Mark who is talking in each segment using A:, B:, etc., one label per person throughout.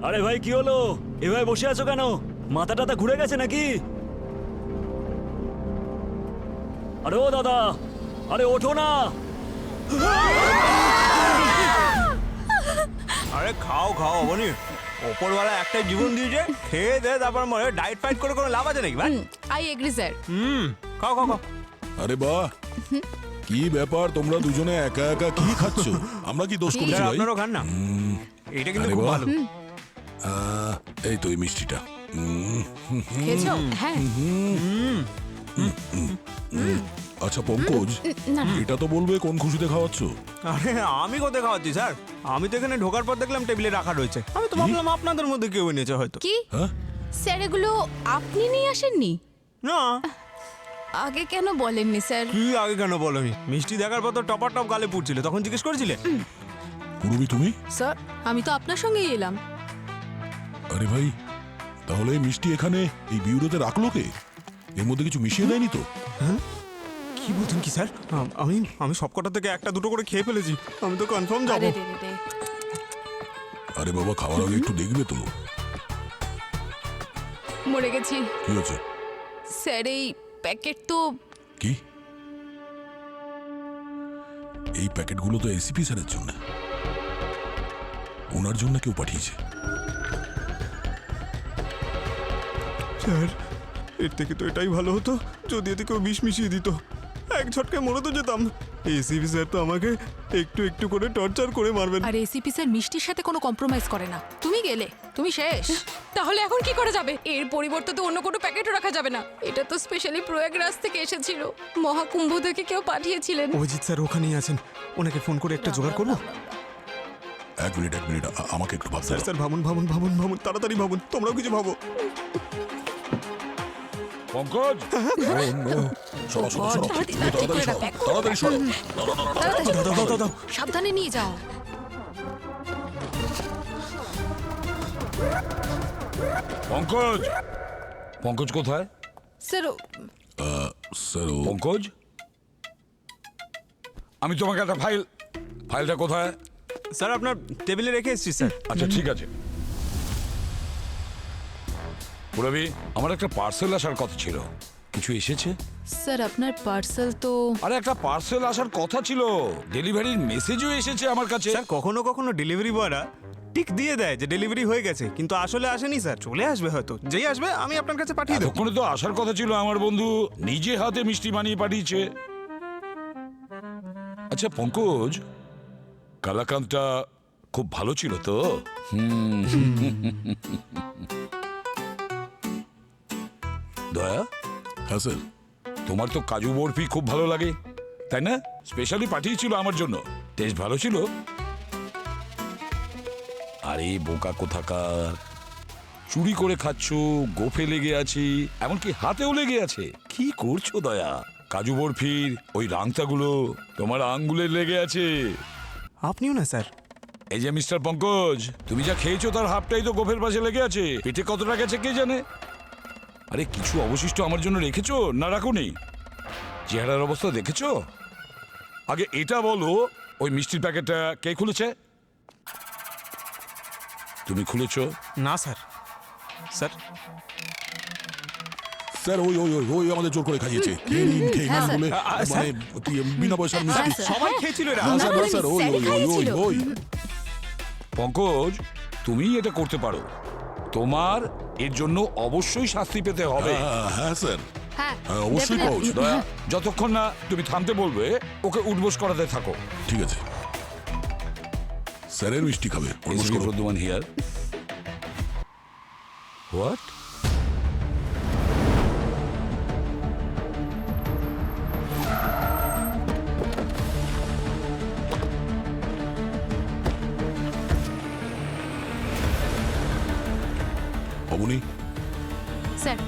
A: আরে ভাই কি হলো? এভাবে বসে আছো কেন? মাথা টাথা ঘুরে গেছে নাকি? আরে ও দাদা, আরে ওঠো না।
B: আরে খাও খাও অবনি, ওপরওয়ালা একটাই জীবন দিয়েছে, খেয়ে দে তারপর মনে ডায়েট ফাইট করে কোনো লাভ আছে নাকি ভাই?
C: I agree sir.
B: খাও খাও খাও।
D: আরে বাহ, কি ব্যাপার তোমরা দুজনে একা একা কি খাচ্ছ? আমরা কি দোষ করেছি
B: স্যার
D: ভাই?
B: আপনারও খান না, এটা কিন্তু
D: আরে
B: খুব
D: বাহ।
B: ভালো।
D: এই তো এই মিষ্টিটা।
C: খেয়েছো? হ্যাঁ।
D: আচ্ছা পঙ্কজ,
C: না না,
D: এটা তো বলবে কোন খুশিতে খাওয়াচ্ছ?
B: আরে আমি কোথায় খাওয়াচ্ছি স্যার, আমি তো এখানে ঢোকার পর দেখলাম টেবিলে রাখা রয়েছে, আমি তো ভাবলাম আপনাদের মধ্যে কেউ এনেছে হয়তো।
C: কি
D: হ্যাঁ
C: স্যার এগুলো আপনি নিয়ে আসেননি?
B: না,
C: আগে কেন বলেননি স্যার?
B: কি আগে কেন বলোনি? মিষ্টি দেখার পর তো টপার টপ গালে পুড়ছিল, তখন জিজ্ঞেস করেছিলে?
D: পুরবি তুমি?
C: স্যার আমি তো আপনার সঙ্গেই এলাম।
D: আরে ভাই, তাহলে এই মিষ্টি এখানে এই বিউরোতে রাখলো কে? এর মধ্যে কিছু মিশিয়ে দেয়নি তো?
B: কি বলছেন কি স্যার? আমি আমি সবকটা থেকে একটা দুটো করে খেয়ে ফেলেছি, আমি তো কনফার্ম
C: আরে
B: যাবো।
C: রে রে রে।
D: আরে বাবা, খাওয়ার আগে একটু দেখবে তো।
C: মরে গেছি
D: কি হচ্ছে?
C: স্যার, এই প্যাকেট তো
D: কি? এই প্যাকেটগুলো তো এসিপি স্যারের জন্য, ওনার জন্য কেউ পাঠিয়েছে।
B: স্যার এর থেকে তো এটাই ভালো হতো যদি এতে কেউ বিষ মিশিয়ে দিত, এক ঝটকায় মরে তো যেতাম। এসিপি স্যার তো আমাকে একটু একটু করে টর্চার করে মারবেন।
E: আর এসিপি স্যার মিষ্টির সাথে কোনো কম্প্রোমাইজ করে না। তুমি গেলে তুমি শেষ। তাহলে এখন কি করা যাবে? এর পরিবর্তে তো অন্য কোনো প্যাকেটও রাখা যাবে না। এটা তো স্পেশালি প্রয়াগরাজ থেকে এসেছিল, মহাকুম্ভ থেকে কেউ পাঠিয়েছিলেন।
B: অভিজিৎ স্যার ওখানেই আছেন, ওনাকে ফোন করে একটা জোগাড় করবো।
D: এক মিনিট আমাকে একটু ভাবতে
B: স্যার
D: দাও।
B: স্যার ভাবুন ভাবুন ভাবুন ভাবুন, তাড়াতাড়ি ভাবুন, তোমরাও কিছু ভাবো।
D: পঙ্কজ, সরো সরো সরো, তাড়াতাড়ি সরো, তাড়াতাড়ি সরো।
B: দাদা দাদা দাদা,
E: সাবধানে নিয়ে যাও।
F: পঙ্কজ, পঙ্কজ কোথায়?
E: স্যার
D: স্যার ও
F: পঙ্কজ, আমি তোমাকে একটা ফাইলটা কোথায়?
B: স্যার আপনার টেবিলে রেখে এসেছি স্যার।
F: আচ্ছা ঠিক আছে। পুরবি, আমার একটা পার্সেল আসার কথা ছিল, কিছু এসেছে?
E: স্যার আপনার পার্সেল তো
F: আরে একটা পার্সেল আসার কথা ছিল, ডেলিভারির মেসেজও এসেছে আমার কাছে।
B: স্যার কখনো কখনো ডেলিভারি বয়রা টিক দিয়ে দেয় যে ডেলিভারি হয়ে গেছে, কিন্তু আসলে আসেনি স্যার, চলে আসবে হয়তো, যেই আসবে আমি আপনার কাছে পাঠিয়ে দেবো।
F: এতক্ষণে তো আসার কথা ছিল, আমার বন্ধু নিজে হাতে মিষ্টি বানিয়ে পাঠিয়েছে। আচ্ছা পঙ্কজ, কালাকান্দটা খুব ভালো ছিল তো? দয়া,
D: হ্যাঁ স্যার।
F: তোমার তো কাজু বরফি খুব ভালো লাগে তাই না? স্পেশালি পাঠিয়েছিল আমার জন্য, টেস্ট ভালো ছিল। আরে বোকা কোথাকার, চুরি করে খাচ্ছ, গোফে লেগে আছি, এমনকি হাতেও লেগে আছে। কি করছো দয়া? কাজু বরফির ওই রাংতাগুলো তোমার আঙ্গুলে লেগে আছে।
B: আপনিও না স্যার?
F: এই যে মিস্টার পঙ্কজ, তুমি যা খেয়েছো তার হাফটাই তো গোফের পাশে লেগে আছে, পেটে কতটা গেছে কে জানে। আরে কিছু অবশিষ্ট আমার জন্য রেখেছো না রাখোনি? চেহারার অবস্থা দেখেছো? আগে এটা বলো, ওই মিষ্টির প্যাকেটটা কে খুলেছে? তুমি খুলেছো?
B: না স্যার। স্যার
D: স্যার ওই ওই ওই ওই আমাদের জোর করে খাইয়েছে। খেয়ে নিন
E: হ্যাঁ, স্যার।
D: বলে, মানে কি বিনা পয়সার মিষ্টি।
E: হ্যাঁ, স্যার।
B: সবাই খেয়েছিল এরা।
D: হ্যাঁ, স্যার,
E: না,
D: না, স্যার, ওই
E: স্যারই
D: ওই ওই ওই
E: খাইয়েছিল।
D: ওই
F: পঙ্কজ, তুমি এটা করতে পারো, তোমার এর জন্য অবশ্যই শাস্তি পেতে হবে।
D: হ্যাঁ স্যার,
E: হ্যাঁ
D: হ্যাঁ, অবশ্যই পাওয়া উচিত।
F: দয়া, যতক্ষণ না তুমি থামতে বলবে ওকে উঠবোস করাতে থাকো।
D: ঠিক আছে, স্যারের মিষ্টি খাবে। অনুরোধ করো।
F: Pradyuman here. What?
D: Abani,
E: sir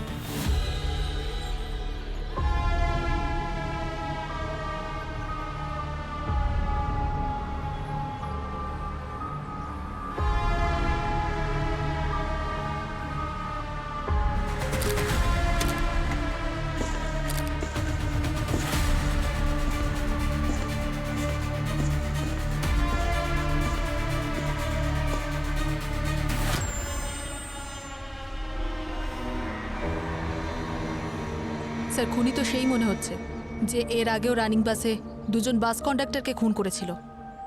C: sir খুনি তো সেই মনে হচ্ছে যে এর আগেও রানিং বাসে দুজন বাস কন্ডাক্টরকে খুন করেছিল।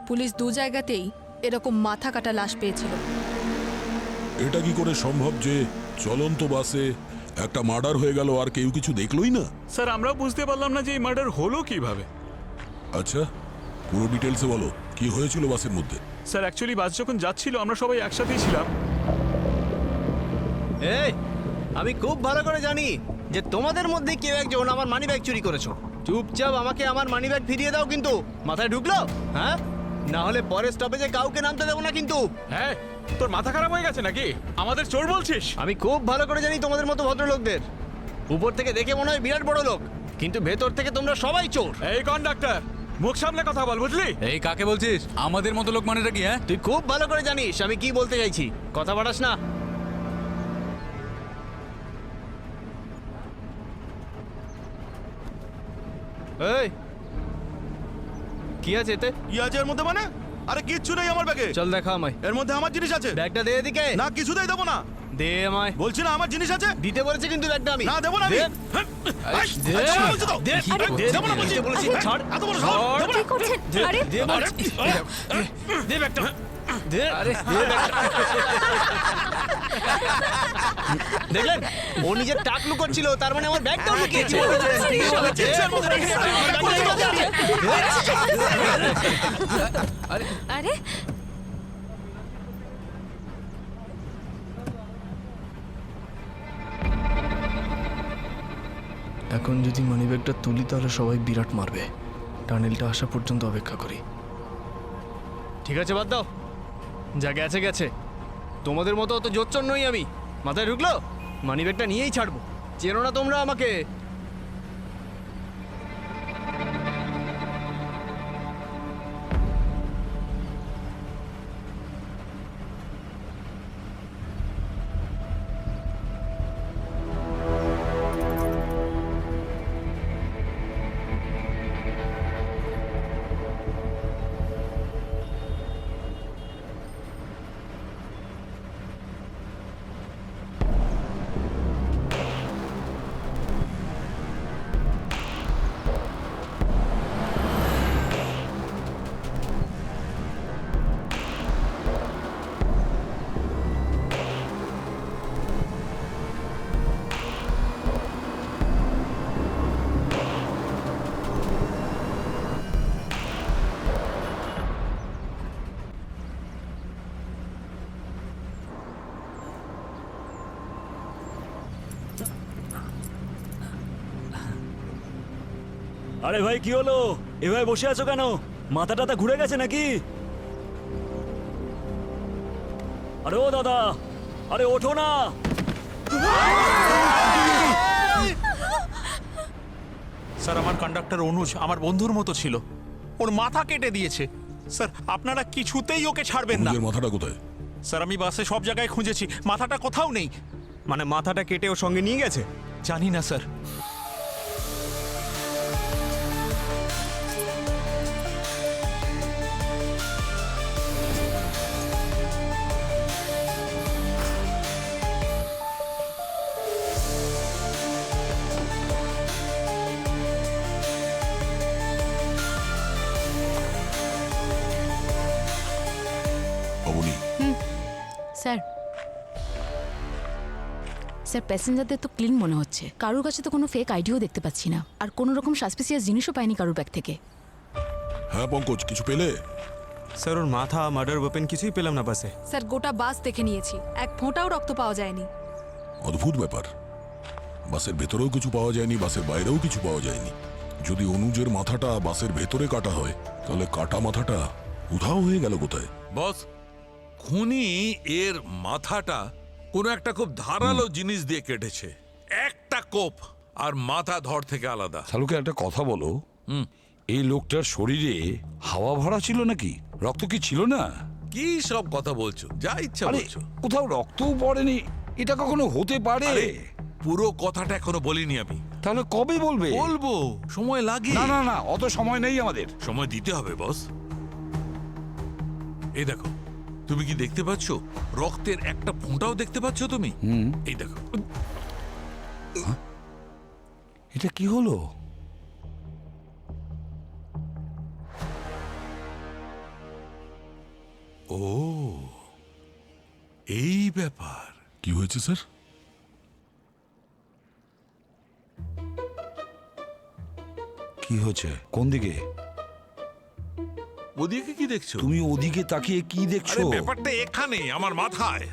C: পুলিশ দু জায়গাতেই এরকম মাথা কাটা লাশ পেয়েছিল।
D: এটা কি করে সম্ভব যে চলন্ত বাসে একটা মার্ডার হয়ে গেল আর কেউ কিছু দেখলোই না?
B: স্যার আমরাও বুঝতে পারলাম না যে এই মার্ডার হলো কিভাবে।
D: আচ্ছা, পুরো ডিটেলসে বলো কি হয়েছিল বাসের মধ্যে।
B: স্যার অ্যাকচুয়ালি বাস যখন যাচ্ছিল আমরা সবাই একসাথেই ছিলাম।
G: এই আমি খুব ভালো করে জানি যে তোমাদের মধ্যে কেউ একজন আমার মানিব্যাগ চুরি করেছো। চুপচাপ আমাকে আমার মানিব্যাগ ফিরিয়ে দাও, কিন্তু মাথায় ঢুকলো? হ্যাঁ, না হলে পরের স্টপেজে কাউকে নামতে দেবো না কিন্তু।
B: হ্যাঁ, তোর মাথা খারাপ হয়ে গেছে নাকি? আমাদের চোর বলছিস?
G: আমি খুব ভালো করে জানি তোমাদের মতো ভদ্রলোকদের। উপর থেকে দেখে মনে হয় বিরাট বড় লোক, কিন্তু ভেতর থেকে তোমরা সবাই চোর।
B: এই কন্ডাক্টর, মুখ সামলে কথা বল, বুঝলি?
H: এই কাকে বলছিস? আমাদের মতো লোক মানেটা কি? হ্যাঁ,
G: তুই খুব ভালো করে জানিস আমি কি বলতে চাইছি, কথা বাড়াস না। এই কি আছে এতে?
I: কি আছে এর মধ্যে মানে? আরে কিচ্ছু নেই আমার ব্যাগে।
G: চল দেখা আমায়।
I: এর মধ্যে আমার জিনিস আছে।
G: ব্যাগটা দে এদিকে।
I: না কিছুতেই দেবো না।
G: দে আমায়।
I: বলছি না আমার জিনিস আছে।
G: দিতে বলেছে কিন্তু ব্যাগটা আমি।
I: না দেবো না আমি।
G: দে।
I: হ্যাঁ,
G: আরে,
I: এই,
G: দে।
I: আরে, বলছি তো।
G: দে।
I: আরে,
G: দে,
I: দেবো না বলছি।
G: দিতে বলেছি। ছাড়।
I: এত বড় সাহস, দেবো না।
E: কি করছেন? আরে
G: দে বলছি। দে ব্যাগটা। দে। আরে দে ব্যাগটা। দেখলেন, ও নিজের টাক লুকোচ্ছিল, তার মানে আমার ব্যাগটাও লুকিয়েছে।
E: আরে
G: এখন যদি মানিব্যাগটা তুলি তাহলে সবাই বিরাট মারবে। টানেলটা আসা পর্যন্ত অপেক্ষা করি। ঠিক আছে, বাদ দাও, যা গেছে গেছে। তোমাদের মতো অত জোচ্চর নই আমি। মাথায় ঢুকলো? মানিব্যাগটা নিয়েই ছাড়বো। চেনো না তোমরা আমাকে।
A: আরে ভাই কি হলো? এভাবে বসে আছো কেন? মাথা টাথা ঘুরে গেছে নাকি? আরে ও দাদা, আরে ওঠো না।
J: স্যার, আমার কন্ডাক্টর অনুজ আমার বন্ধুর মতো ছিল। ওর মাথা কেটে দিয়েছে। স্যার, আপনারা কিছুতেই ওকে ছাড়বেন না।
D: নিজের মাথাটা কোথায়?
J: স্যার, আমি বাসে সব জায়গায় খুঁজেছি, মাথাটা কোথাও নেই।
B: মানে মাথাটা কেটে ও সঙ্গে নিয়ে গেছে?
J: জানি না স্যার।
D: অবনী,
C: স্যার স্যার প্যাসেঞ্জারদের তো ক্লিন মনে হচ্ছে। কারোর কাছে তো কোনো ফেক আইডিও দেখতে পাচ্ছি না, আর কোনো রকম সাসপিসিয়াস জিনিসও পাইনি কারোর ব্যাগ থেকে।
D: হ্যাঁ পঙ্কজ, কিছু পেলে?
B: স্যার ওর মাথা, মার্ডার ওয়েপেন কিছুই পেলাম না বাসে।
C: স্যার গোটা বাস দেখে নিয়েছি, এক ফোঁটাও রক্ত পাওয়া যায়নি।
D: অদ্ভুত ব্যাপার, বাসের ভেতরেও কিছু পাওয়া যায়নি, বাসের বাইরেও কিছু পাওয়া যায়নি। যদি অনুজের মাথাটা বাসের ভেতরে কাটা হয়, তাহলে কাটা মাথাটা উধাও হয়ে গেল কোথায়?
K: বস, খুনি এর মাথাটা কোনো একটা খুব ধারালো জিনিস দিয়ে কেটেছে। একটা কোপ আর মাথা ধর থেকে আলাদা।
F: শালুকে একটা কথা বলো, এই লোকটার শরীরে হাওয়া ভরা ছিল নাকি? রক্ত কি ছিল না?
K: কি সব কথা বলছো? যা ইচ্ছা
F: আরে
K: বলছো।
F: কোথাও রক্তও পড়েনি, এটা কখনো হতে পারে?
K: আরে, পুরো কথাটা এখনো বলিনি আমি।
F: তাহলে কবে বলবে?
K: বলবো, সময় লাগে।
F: না না না, অত সময় নেই আমাদের।
K: সময় দিতে হবে বস। এই দেখো, তুমি কি দেখতে পাচ্ছ? রক্তের একটা ফোঁটাও দেখতে পাচ্ছ তুমি? এই দেখো।
F: এটা কি হলো?
K: ও, এই ব্যাপার।
D: কি হয়েছে স্যার?
F: কি হয়েছে? কোন দিকে?
K: ওদিকে কি দেখছো?
F: তুমি ওদিকে তাকিয়ে কি দেখছো?
K: আরে ব্যাপারটা এখানে আমার মাথায়।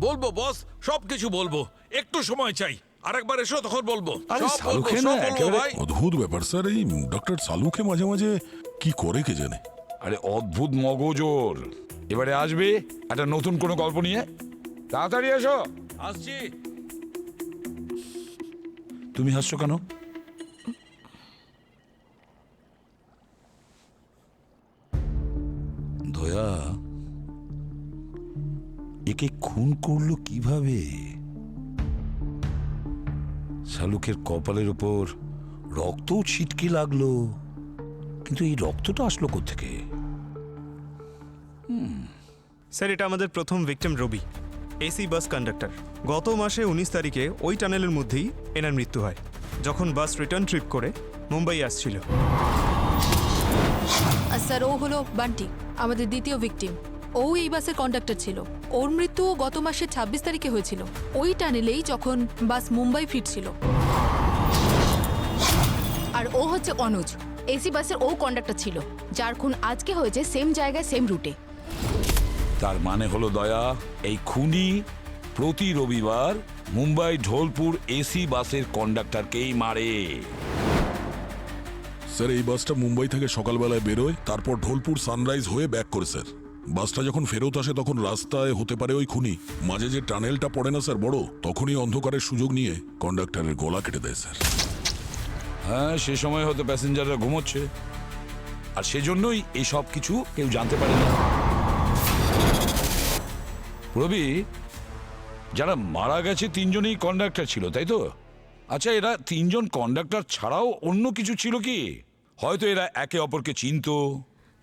K: বলবো বস, সবকিছু বলবো, একটু সময় চাই। আরেকবার এসো, তখন বলবো।
F: আরে
K: সব বলবো,
F: সালুখে
K: সব
F: না,
K: বলবো
F: একেবারে
K: ভাই।
D: অদ্ভুত ব্যাপার স্যার, এই ডক্টর সালুকে মাঝে মাঝে কি করে কে জানে।
F: আরে অদ্ভুত মগজোর। এবারে আসবে একটা নতুন কোনো গল্প নিয়ে। তাড়াতাড়ি এসো।
K: আসছি।
F: তুমি হাসছো কেন? দয়া, একে খুন করলো কিভাবে? শালুকের কপালের উপর রক্তও ছিটকে লাগলো, কিন্তু এই রক্তটা আসলো কোত্থেকে?
B: স্যার, এটা আমাদের প্রথম ভিকটিম রবি, এসি বাস কন্ডাক্টর। গত মাসে 19 তারিখে ওই টানেলের মধ্যেই এনার মৃত্যু হয়, যখন বাস রিটার্ন ট্রিপ করে মুম্বাই আসছিল।
C: আর স্যার, ও হলো বান্টি, আমাদের দ্বিতীয় ভিকটিম। ও এই বাসের কন্ডাক্টর ছিল। ওর মৃত্যু গত মাসের 26 তারিখে হয়েছিল, ওই টানেলেই যখন বাস মুম্বাই ফিরছিল।
E: আর ও হচ্ছে অনুজ, এসি বাসের ও কন্ডাক্টর ছিল, যার খুন আজকে হয়েছে সেম জায়গায় সেম রুটে।
F: তার মানে হলো দয়া, এই খুনি প্রতি রবিবার মুম্বাই ঢোলপুর এসি বাসের কন্ডাক্টরকেই মারে।
D: স্যার, এই বাসটা মুম্বাই থেকে সকালবেলায় বেরোয়, তারপর ঢোলপুর সানরাইজ হয়ে ব্যাক করে স্যার। বাসটা যখন ফেরত আসে তখন রাস্তায় হতে পারে ওই খুনি মাঝে যে টানেলটা পড়ে না স্যার বড়, তখনই অন্ধকারের সুযোগ নিয়ে কন্ডাক্টরের গলা কেটে দেয় স্যার।
F: হ্যাঁ, সে সময় হয়তো প্যাসেঞ্জাররা ঘুমোচ্ছে, আর সেজন্যই এই সব কিছু কেউ জানতে পারে না। রবি, যারা মারা গেছে তিনজনই কন্ডাক্টর ছিল, তাই তো? আচ্ছা, এরা তিনজন কন্ডাক্টর ছাড়াও অন্য কিছু ছিল কি? হয়তো এরা একে অপরকে চিনতো।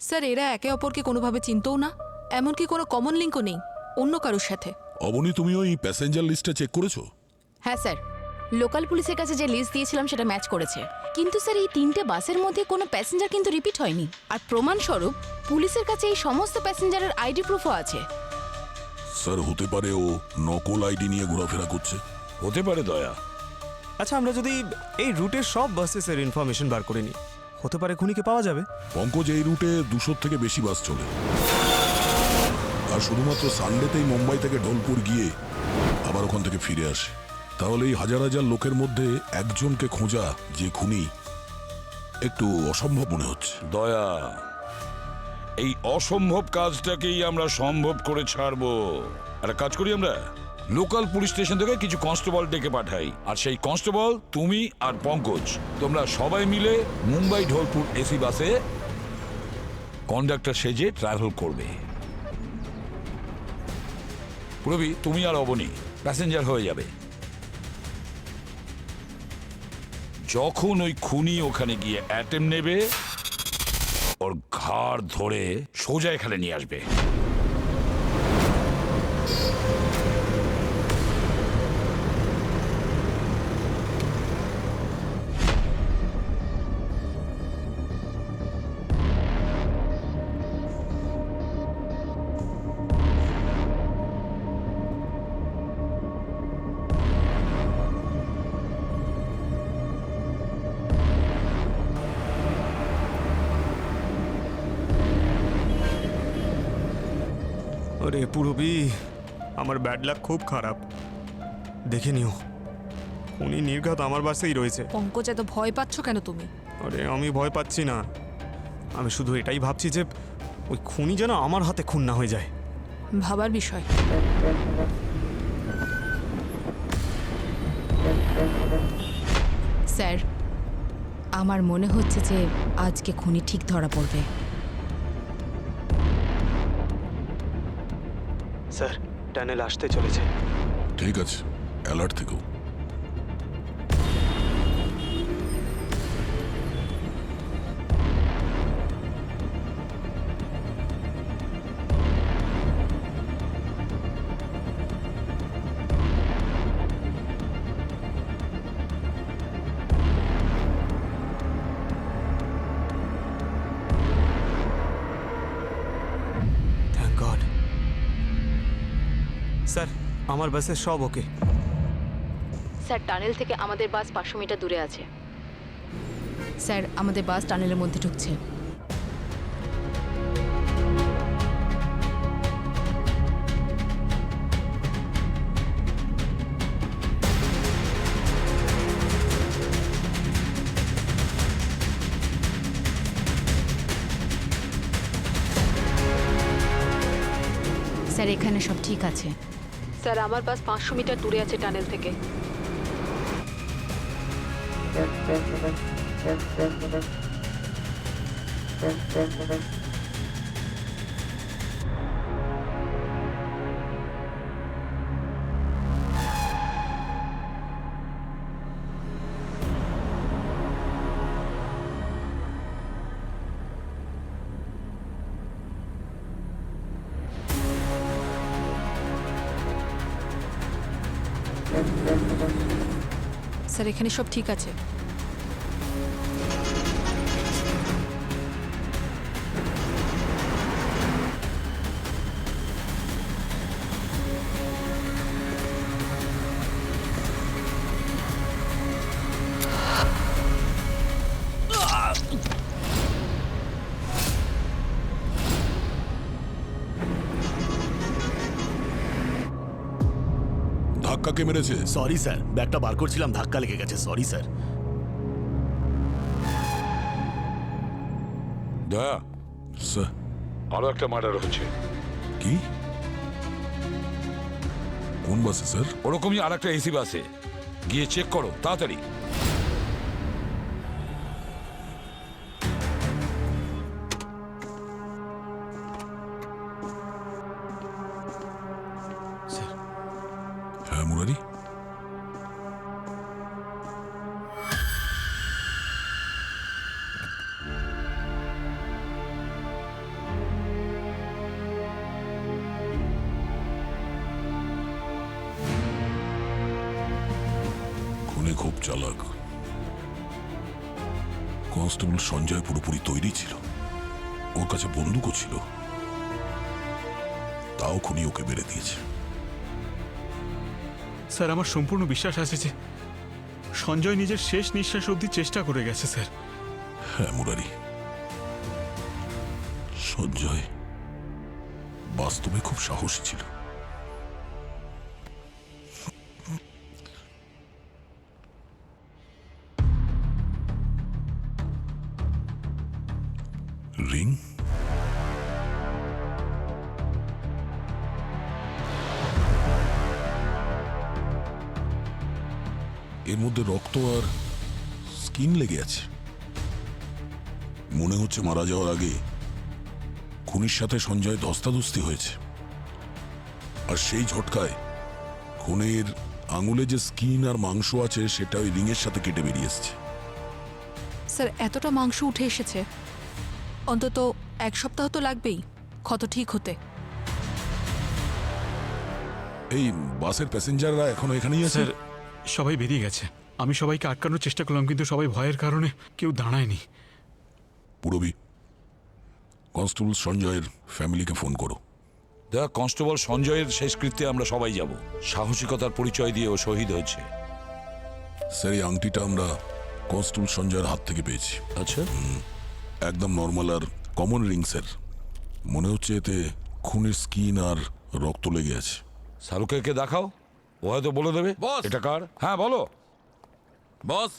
C: স্যার, এরা একে অপরকে কোনোভাবে চিনতও না, এমনকি কোনো কমন লিঙ্কও নেই অন্য কারোর সাথে।
D: অবনী, তুমি ওই প্যাসেঞ্জার লিস্টটা চেক করেছো?
E: হ্যাঁ স্যার, লোকাল পুলিশের কাছে যে লিস্ট দিয়েছিলাম সেটা ম্যাচ করেছে, কিন্তু স্যার এই 3টে বাসের মধ্যে কোনো প্যাসেঞ্জার কিন্তু রিপিট হয়নি। আর প্রমাণস্বরূপ পুলিশের কাছে এই সমস্ত প্যাসেঞ্জারের আইডি প্রুফও আছে।
D: স্যার, হতে পারে ও নকল আইডি নিয়ে ঘোরাফেরা করছে।
F: হতে পারে দয়া।
B: আচ্ছা, আমরা যদি এই রুটের সব বাসেসের ইনফরমেশন বার করে নিই, হতে পারে খুনিকে পাওয়া যাবে।
D: পঙ্কজ, এই রুটে 200 থেকে বেশি বাস চলে, আর শুধুমাত্র সানডেতেই মুম্বাই থেকে ঢোলপুর গিয়ে আবার ওখান থেকে ফিরে আসে। তাহলে এই হাজার হাজার লোকের মধ্যে একজনকে খোঁজা যে খুনি একটু অসম্ভব মনে হচ্ছে।
F: দয়া, এই অসম্ভব কাজটাকেই আমরা সম্ভব করে ছাড়বো। একটা কাজ করি, আমরা লোকাল পুলিশ স্টেশন থেকে কিছু কনস্টেবল ডেকে পাঠাই, আর সেই কনস্টেবল তুমি আর পঙ্কজ, তোমরা সবাই মিলে মুম্বাই ঢোলপুর এসি বাসে কন্ডাক্টর সেজে ট্রাভেল করবে। রবি, তুমি আর অবনী প্যাসেঞ্জার হয়ে যাবে। যখন ওই খুনি ওখানে গিয়ে অ্যাটেম্প নেবে, ওর ঘাড় ধরে সোজা এখানে নিয়ে আসবে।
B: আরে পুরবি, আমার ব্যাড লাক খুব খারাপ। দেখে নিও, উনি নির্ঘাত আমার বাসেই রয়েছে।
C: পঙ্কজ, এত ভয় পাচ্ছ কেন তুমি?
B: আরে আমি ভয় পাচ্ছি না, আমি শুধু এটাই ভাবছি যে ওই খুনি যেন আমার হাতে খুন না হয়ে যায়।
C: ভাবার বিষয়।
E: স্যার, আমার মনে হচ্ছে যে আজকে খুনি ঠিক ধরা পড়বে।
B: স্যার, টানেল আসতে চলেছে।
D: ঠিক আছে, অ্যালার্ট থেকো।
B: স্যার আমার বাসে সব ওকে।
E: স্যার টানেল থেকে আমাদের বাস 500 মিটার দূরে আছে। স্যার আমাদের বাস টানেলের মধ্যে ঢুকছে। স্যার এখানে সব ঠিক আছে। স্যার আমার বাস 500 মিটার দূরে আছে টানেল থেকে। স্যার এখানে সব ঠিক আছে।
D: ধাক্কা কে মেরেছে?
I: সরি স্যার, ব্যাগটা বার করছিলাম, ধাক্কা লেগে গেছে। Sorry sir.
F: দয়া,
D: স্যার
F: আরো একটা মার্ডার হচ্ছে।
D: কি? কোন বাসে স্যার?
F: ওরকমই আর একটা এসি বাসে। গিয়ে চেক করো তাড়াতাড়ি।
D: হ্যাঁ মুরারি, খুনে খুব চালাক। কনস্টেবল সঞ্জয় পুরোপুরি তৈরি ছিল, ওর কাছে বন্দুকও ছিল, তাও খুনি ওকে বেড়ে দিয়েছে।
B: স্যার আমার সম্পূর্ণ বিশ্বাস আছে যে সঞ্জয় নিজের শেষ নিঃশ্বাস অবধি চেষ্টা করে গেছে স্যার।
D: হ্যাঁ মুরারি, সঞ্জয় বাস্তবে খুব সাহসী ছিল। রিং? এর মধ্যে রক্ত আর স্কিন লেগে আছে। মনে হচ্ছে মারা যাওয়ার আগে খুনির সাথে সঞ্জয় ধস্তাধস্তি হয়েছে, আর সেই ঝটকায় খুনের আঙুলে যে স্কিন আর মাংস আছে সেটা ওই রিংয়ের সাথে কেটে বেরিয়ে এসছে।
C: স্যার এতটা মাংস উঠে এসেছে, অন্তত 1 সপ্তাহ তো লাগবেই ক্ষত ঠিক হতে।
D: এই বাসের প্যাসেঞ্জাররা এখনো এখানেই আছে?
B: স্যার সবাই বেরিয়ে গেছে। আমি সবাইকে আটকানোর চেষ্টা করলাম, কিন্তু সবাই ভয়ের কারণে কেউ দাঁড়ায়নি।
D: পুরবি, কনস্টেবল সঞ্জয়ের ফ্যামিলিকে ফোন করো।
F: দয়া, কনস্টেবল সঞ্জয়ের শেষকৃত্যে আমরা সবাই যাব। সাহসিকতার পরিচয় দিয়ে ও শহীদ হয়েছে।
D: স্যার এই আংটিটা আমরা কনস্টেবল সঞ্জয়ের হাত থেকে পেয়েছি।
F: আচ্ছা,
D: একদম নর্মাল আর কমন রিং স্যার। মনে হচ্ছে এতে খুনের স্কিন আর রক্ত লেগে আছে।
F: শাহরুখকে দেখাও, ও হয়তো বলে দেবে
K: বস।
F: এটা কার। হ্যাঁ বলো।
K: বস,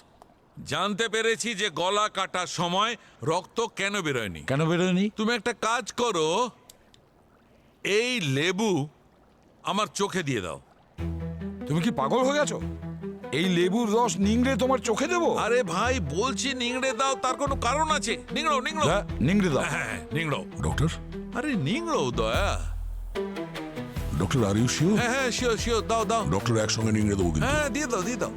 K: জানতে পেরেছি যে গলা কাটার সময় রক্ত কেন বেরোয়নি।
F: কেন বেরোয়নি?
K: তুমি একটা কাজ করো, এই লেবু আমার চোখে দিয়ে দাও।
F: তুমি কি পাগল হয়ে গেছো? এই লেবুর রস নিংড়ে তোমার চোখে দেবো?
K: আরে ভাই বলছি নিংড়ে দাও, তার কোনো কারণ আছে। নিংড়ো নিংড়ো।
F: হ্যাঁ, নিংড়ে দাও।
K: হ্যাঁ নিংড়ো।
D: ডক্টর,
K: আরে নিংড়ো দয়া।
D: Doctor are you sure?
K: হ্যাঁ হ্যাঁ শিওর শিওর, দাও দাও।
D: ডক্টর একসঙ্গে নিংড়ে দেবো কিন্তু।
K: হ্যাঁ দিয়ে দাও দিয়ে দাও।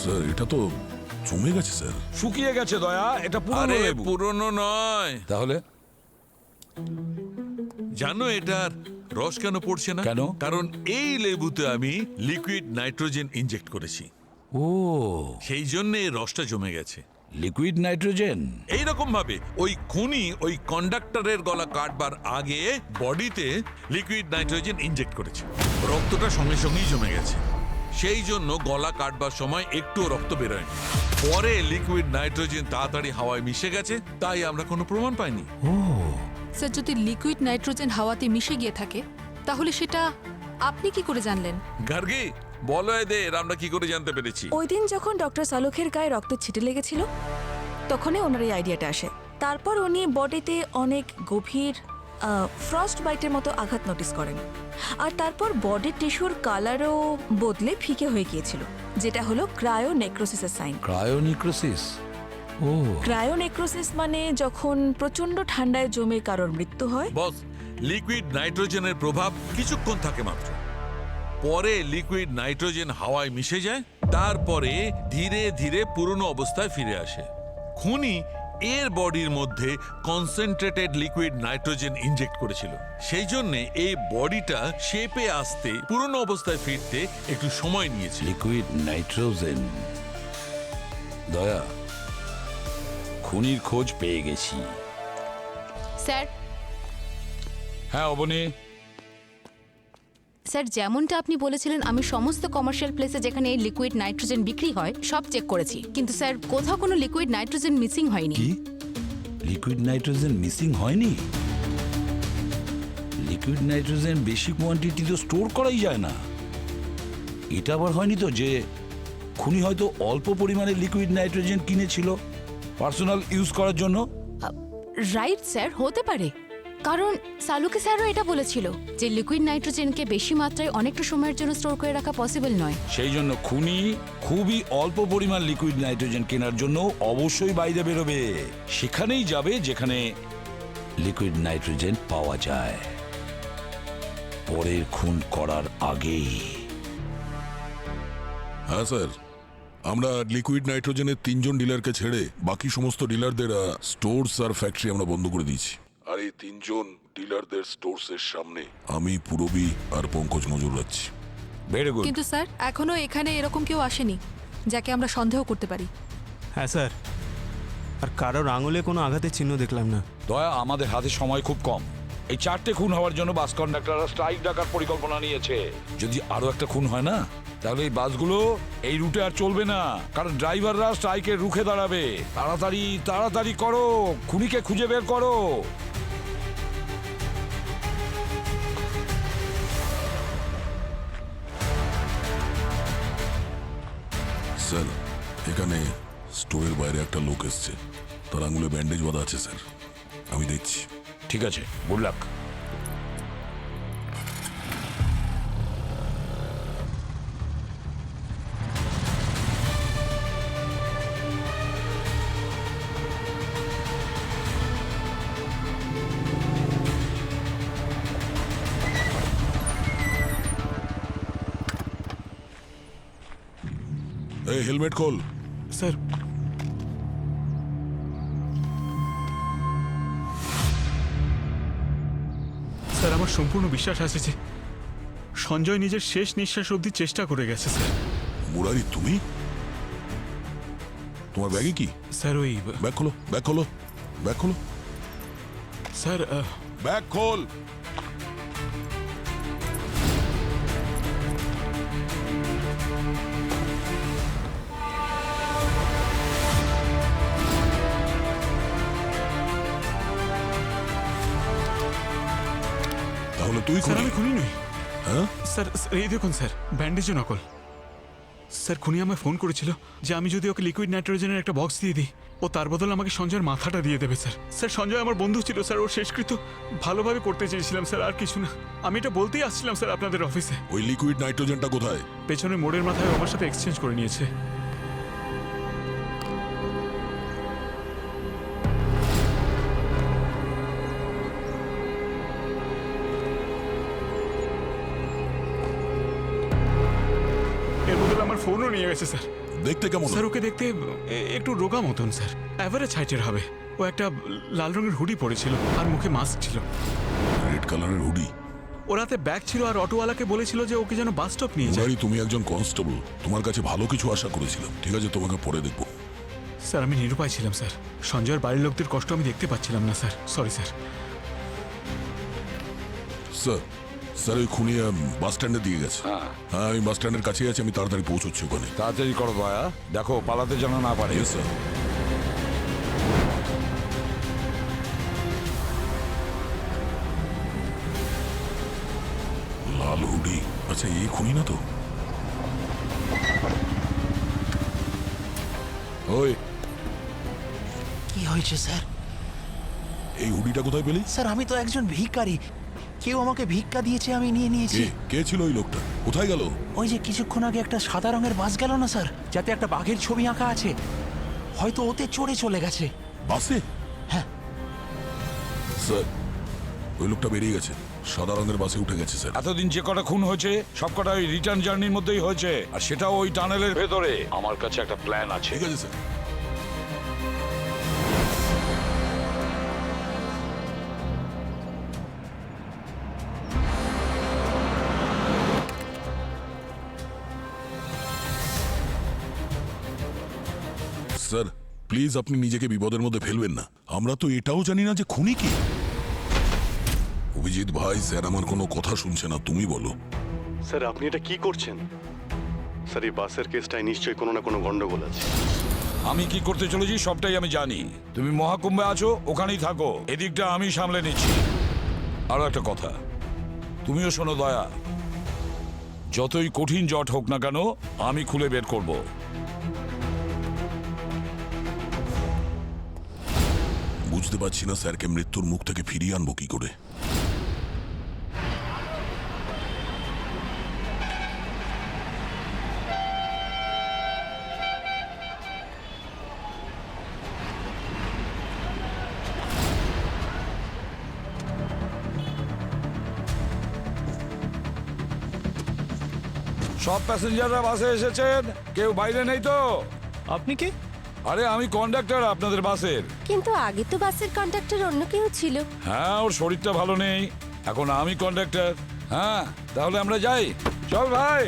D: স্যার এটা তো জমে গেছে স্যার।
F: শুকিয়ে গেছে দয়া, এটা পুরনো
K: আরে
F: লেবু।
K: পুরনো নয়।
F: তাহলে
K: জানো এটার রস কেন পড়ছে না?
F: কেন?
K: কারণ এই লেবুতে আমি লিকুইড নাইট্রোজেন ইনজেক্ট করেছি।
F: ও
K: সেই জন্য এই রসটা জমে গেছে।
F: Liquid nitrogen.
K: এইরকম ভাবে ওই খুনি ওই কন্ডাক্টরের গলা কাটবার আগে বডিতে লিকুইড নাইট্রোজেন ইনজেক্ট করেছে, রক্তটা সঙ্গে সঙ্গেই জমে গেছে। সেই জন্য গলা কাটবার সময় একটুও রক্ত বেরোয়নি। পরে লিকুইড নাইট্রোজেন তাড়াতাড়ি হাওয়ায় মিশে গেছে, তাই আমরা কোনো প্রমাণ পাইনি।
C: স্যার, যদি লিকুইড নাইট্রোজেন হাওয়াতে মিশে গিয়ে থাকে তাহলে সেটা আপনি কি করে জানলেন?
K: গার্গী, বলো এদের আমরা কি করে জানতে পেরেছি?
L: ওই দিন যখন ডক্টর সালুখের গায়ে রক্ত ছিটে লেগেছিল তখনই ওনার এই আইডিয়াটা আসে। তারপর উনি বডিতে অনেক গভীর ফ্রস্ট বাইটের মতো আঘাত নোটিস করেন, আর তারপর বডির টিস্যুর কালারও বদলে ফিকে হয়ে গিয়েছিল, যেটা হলো ক্রায়োনেক্রোসিসের সাইন।
F: ক্রায়োনিক্রোসিস? ও,
L: ক্রায়োনেক্রোসিস মানে যখন প্রচন্ড ঠান্ডায় জমে কারোর মৃত্যু হয়।
K: বস, লিকুইড নাইট্রোজেনের প্রভাব কিছুক্ষণ থাকে মাত্র, পরে লিকুইড নাইট্রোজেন হাওয়ায় মিশে যায়, তারপরে ধীরে ধীরে পুরনো অবস্থায় ফিরে আসে। খুনি এর বডির মধ্যে কনসেন্ট্রেটেড লিকুইড নাইট্রোজেন ইনজেক্ট করেছিল, সেই জন্য এই বডিটা শেপে আসতে, পুরনো অবস্থায় ফিরতে একটু সময় নিয়েছে।
F: Liquid nitrogen. দয়া, খুনির খোঁজ পেয়ে গেছি।
E: স্যার,
F: হ্যাঁ অবনী,
E: স্যার যেমনটা আপনি বলেছিলেন আমি সমস্ত কমার্শিয়াল প্লেসে যেখানে এই লিকুইড নাইট্রোজেন বিক্রি হয় সব চেক করেছি, কিন্তু স্যার কোথাও কোনো লিকুইড নাইট্রোজেন মিসিং হয়নি।
F: কি লিকুইড নাইট্রোজেন মিসিং হয়নি? লিকুইড নাইট্রোজেন বেশি কোয়ান্টিটি তো স্টোর করাই যায় না। এটা আবার হয়নি তো যে খুনি হয়তো অল্প পরিমাণে লিকুইড নাইট্রোজেন কিনেছিল পার্সোনাল ইউজ করার জন্য?
E: রাইট স্যার, হতে পারে, কারণ সালুকে স্যারও এটা বলেছিল যে লিকুইড নাইট্রোজেনকে বেশি মাত্রায় অনেকটা সময়ের জন্য স্টোর করে রাখা পসিবল নয়।
F: সেই জন্য খুনি খুবই অল্প পরিমাণ লিকুইড নাইট্রোজেন কেনার জন্য অবশ্যই বাইরে বেরোবে, সেখানেই যাবে যেখানে লিকুইড নাইট্রোজেন পাওয়া যায়, পরের খুন করার আগেই।
D: হ্যাঁ স্যার, আমরা লিকুইড নাইট্রোজেনের 3 জন ডিলারকে ছেড়ে বাকি সমস্ত ডিলারদের স্টোরস আর ফ্যাক্টরি আমরা বন্ধ করে দিয়েছি। আর এই 3 জন ডিলারদের স্টোরসের সামনে আমি, পুরবী আর পঙ্কজ নজর রাখছি।
F: Very good.
C: কিন্তু স্যার, এখনো এখানে এরকম কেউ আসেনি যাকে আমরা সন্দেহ করতে পারি।
B: হ্যাঁ স্যার, আর কারোর আঙুলে কোনো আঘাতের চিহ্ন দেখলাম না।
F: দয়া, আমাদের হাতে সময় খুব কম। এই 4টে খুন হওয়ার জন্য বাস কন্ডাক্টররা স্ট্রাইক ডাকার পরিকল্পনা নিয়েছে। যদি আরো একটা খুন হয় না, তাহলে এই বাসগুলো এই রুটে আর চলবে না, কারণ ড্রাইভাররা স্ট্রাইকে রুখে দাঁড়াবে। তাড়াতাড়ি তাড়াতাড়ি করো, খুনিকে খুঁজে বের করো।
D: স্যার, এখানে স্টোরের বাইরে একটা লোক এসছে, তার আঙুলে ব্যান্ডেজ বাঁধা আছে স্যার, আমি দেখছি।
F: ঠিক আছে, গুড লাক।
D: এই হেলমেট খোল।
B: স্যার, স্যার আমার সম্পূর্ণ বিশ্বাস আছে যে সঞ্জয় নিজের শেষ নিঃশ্বাস অবধি চেষ্টা করে গেছে স্যার।
D: মুরারি, তুমি? তোমার ব্যাগে কি?
B: স্যার ওই
D: ব্যাগ খোলো, ব্যাগ খোলো, ব্যাগ খোলো।
B: স্যার,
D: ব্যাগ খোল। তাহলে তুই
B: স্যার
D: খুনি?
B: আমি খুনি নই।
D: হ্যাঁ
B: স্যার, এই দেখুন স্যার, ব্যান্ডেজও নকল। স্যার, খুনি আমায় ফোন করেছিল যে আমি যদি ওকে লিকুইড নাইট্রোজেনের একটা বক্স দিয়ে দিই, ও তার বদলে আমাকে সঞ্জয়ের মাথাটা দিয়ে দেবে স্যার। স্যার, সঞ্জয় আমার বন্ধু ছিল স্যার, ওর শেষকৃত্য ভালোভাবে করতে চেয়েছিলাম স্যার, আর কিছু না। আমি এটা বলতেই আসছিলাম স্যার আপনাদের অফিসে।
D: ওই লিকুইড নাইট্রোজেনটা কোথায়?
B: পেছনে মোড়ের মাথায় আমার সাথে এক্সচেঞ্জ করে নিয়েছে। এর বদলে আমার ফোনও নিয়ে গেছে স্যার।
D: দেখতে কেমন?
B: স্যার, ওকে দেখতে একটু রোগা মতন স্যার, অ্যাভারেজ হাইটের হবে। ও একটা লাল রঙের হুডি পরেছিল আর মুখে মাস্ক ছিল।
D: রেড কালারের হুডি?
B: ওর হাতে ব্যাগ ছিল আর অটোওয়ালাকে বলেছিল যে ওকে যেন বাস স্টপ নিয়ে যায়।
D: মুরারি, তুমি একজন কনস্টেবল, তোমার কাছে ভালো কিছু আশা করেছিলাম। ঠিক আছে, তোমাকে পরে দেখবো।
B: স্যার আমি নিরুপায় ছিলাম স্যার। সঞ্জয়ের বাড়ির লোকদের কষ্ট আমি দেখতে পাচ্ছিলাম না sir. Sorry sir.
D: Sir, sir ওই খুনি বাস স্ট্যান্ডে দিয়ে গেছে। হ্যাঁ, আমি বাস স্ট্যান্ডের কাছেই আছি, আমি তাড়াতাড়ি পৌঁছচ্ছি ওখানে।
F: তাড়াতাড়ি করো দয়া, দেখো পালাতে যেন না পারে।
D: Yes, sir. লাল হুডি, আচ্ছা এই খুনি না তো? ওই,
J: কি হয়েছে স্যার?
D: এই হুডিটা কোথায় পেলি?
J: স্যার আমি তো একজন ভিখারি, কেউ আমাকে ভিক্ষা দিয়েছে, আমি নিয়ে নিয়েছি।
D: কে ছিল ওই লোকটা? কোথায় গেল?
J: ওই যে কিছুক্ষণ আগে একটা সাদা রঙের বাস গেল না স্যার, যাতে একটা বাঘের ছবি আঁকা আছে, হয়তো ওতে চড়ে চলে গেছে।
D: বাসে?
J: হ্যাঁ
D: স্যার, ওই লোকটা বেরিয়ে গেছে, সাদা রঙের বাসে উঠে গেছে স্যার।
F: এতদিন যে কটা খুন হয়েছে সব কটা ওই রিটার্ন জার্নির মধ্যেই হয়েছে, আর সেটাও ওই টানেলের ভেতরে। আমার কাছে একটা প্ল্যান আছে।
D: ঠিক আছে স্যার। স্যার প্লিজ, আপনি নিজেকে বিপদের মধ্যে ফেলবেন না। আমরা তো এটাও জানি না যে খুনি কি। অভিজিৎ ভাই, স্যার আমার কোনো কথা শুনছে না, তুমি বলো।
M: স্যার আপনি এটা কি করছেন? স্যার এই বাসের কেসটায় নিশ্চয়ই কোনো না কোনো গন্ডগোল আছে।
F: আমি কি করতে চলেছি সবটাই আমি জানি। তুমি মহাকুম্ভে আছো, ওখানেই থাকো, এদিকটা আমি সামলে নিচ্ছি। আরো একটা কথা, তুমিও শোনো দয়া, যতই কঠিন জট হোক না কেন আমি খুলে বের করব।
D: বুঝতে পারছি না স্যারকে মৃত্যুর মুখ থেকে ফিরিয়ে আনবো কি করে।
F: সব প্যাসেঞ্জাররা বাসে এসেছেন, কেউ বাইরে নেই তো?
G: আপনি কি?
F: আরে আমি কন্ডাক্টর আপনাদের বাসের।
E: কিন্তু আগে তো বাসের কন্ডাক্টর অন্য কেউ ছিল।
F: হ্যাঁ, ওর শরীরটা ভালো নেই, এখন আমি কন্ডাক্টর। হ্যাঁ, তাহলে আমরা যাই, চল ভাই।